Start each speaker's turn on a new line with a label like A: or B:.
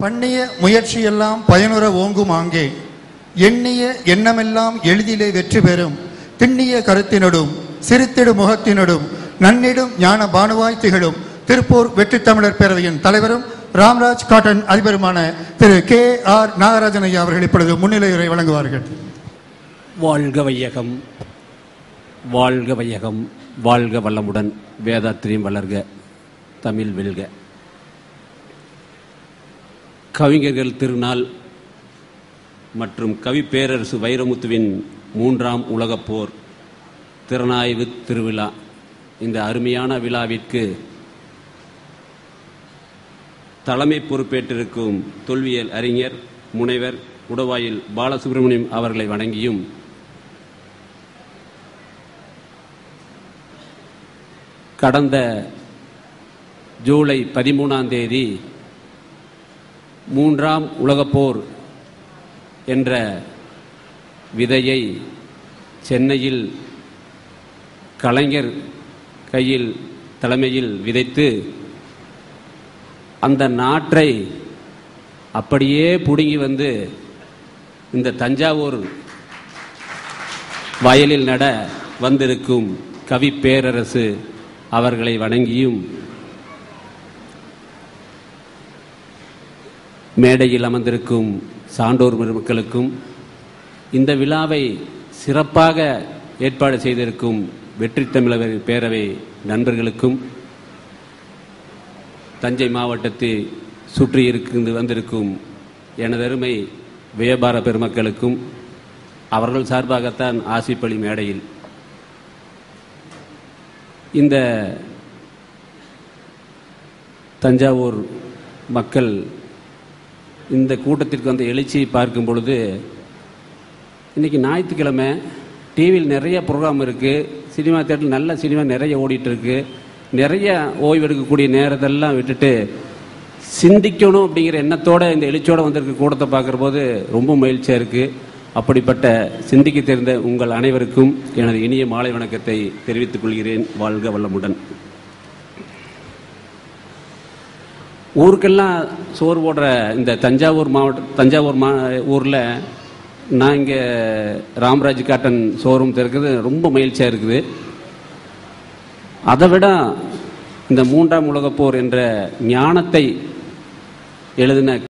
A: பண்ணிய முயற்சியெல்லாம் பயனுற ஓங்கும் ஆங்கே எண்ணிய எண்ணமெல்லாம் எளிதிலே வெற்றி பெறும் திண்ணிய கருத்தினடும் சிரித்திடும் முகத்தினடும் நன்னிடும் ஞான பானுவாய் திகழும் திருப்பூர் வெற்றி தமிழர் பேரவையின் தலைவரும் ராம்ராஜ் காட்டன் அதிபருமான திரு K.R. நாகராஜன் ஐயா அவர்கள் இப்பொழுது முன்னிலையுரை வழங்குவார்கள்.
B: வாழ்க வையகம், வாழ்க வையகம், வாழ்க வளமுடன், வேதாத்திரியம் வளர்க, தமிழ் வெல்க. கவிஞர்கள் திருநாள் மற்றும் கவி பேரரசு வைரமுத்துவின் 3ஆம் உலகப் போர் திறனாய்வு திருவிழா, இந்த அருமையான விழாவிற்கு தலைமை பொறுப்பேற்றிருக்கும் தொல்வியல் அறிஞர் முனைவர் உடவாயில் பாலசுப்ரமணியம் அவர்களை வணங்கியும், கடந்த ஜூலை 13ஆம் தேதி 3ஆம் உலகப்போர் என்ற விதையை சென்னையில் கலைஞர் கையில் தலைமையில் விதைத்து அந்த நாற்றை அப்படியே பிடுங்கி வந்து இந்த தஞ்சாவூர் வயலில் நட வந்திருக்கும் கவி பேரரசு அவர்களை வணங்கியும், மேடையில் அமர்ந்திருக்கும் சான்றோர் பெருமக்களுக்கும், இந்த விழாவை சிறப்பாக ஏற்பாடு செய்திருக்கும் வெற்றி தமிழர் பேரவை நண்பர்களுக்கும், தஞ்சை மாவட்டத்தை சுற்றி வந்திருக்கும் எனதருமை வியாபார பெருமக்களுக்கும் அவர்கள் சார்பாகத்தான் ஆசிப்பள்ளி மேடையில் இந்த தஞ்சாவூர் மக்கள் இந்த கூட்டத்திற்கு வந்த எழுச்சியை பார்க்கும் பொழுது, இன்றைக்கி ஞாயிற்றுக்கிழமை டிவியில் நிறைய ப்ரோக்ராம் இருக்குது, சினிமா தேட்டரில் நல்ல சினிமா நிறைய ஓடிட்டுருக்கு, நிறைய ஓய்வெடுக்கக்கூடிய நேரத்தெல்லாம் விட்டுட்டு சிந்திக்கணும் அப்படிங்கிற எண்ணத்தோடு இந்த எழுச்சியோடு வந்திருக்க கூட்டத்தை பார்க்குற போது ரொம்ப மகிழ்ச்சியாக இருக்குது. அப்படிப்பட்ட சிந்திக்க தெரிந்த உங்கள் அனைவருக்கும் எனது இனிய மாலை வணக்கத்தை தெரிவித்துக் கொள்கிறேன். வாழ்க வளமுடன். ஊருக்கெல்லாம் சோறு போடுற இந்த தஞ்சாவூர் ஊரில் நான் இங்கே ராம்ராஜ் காட்டன் ஷோரூம் திறக்கிறது ரொம்ப மகிழ்ச்சியாக இருக்குது. அதை விட இந்த 3ஆம் உலகப் போர் என்ற ஞானத்தை எழுதின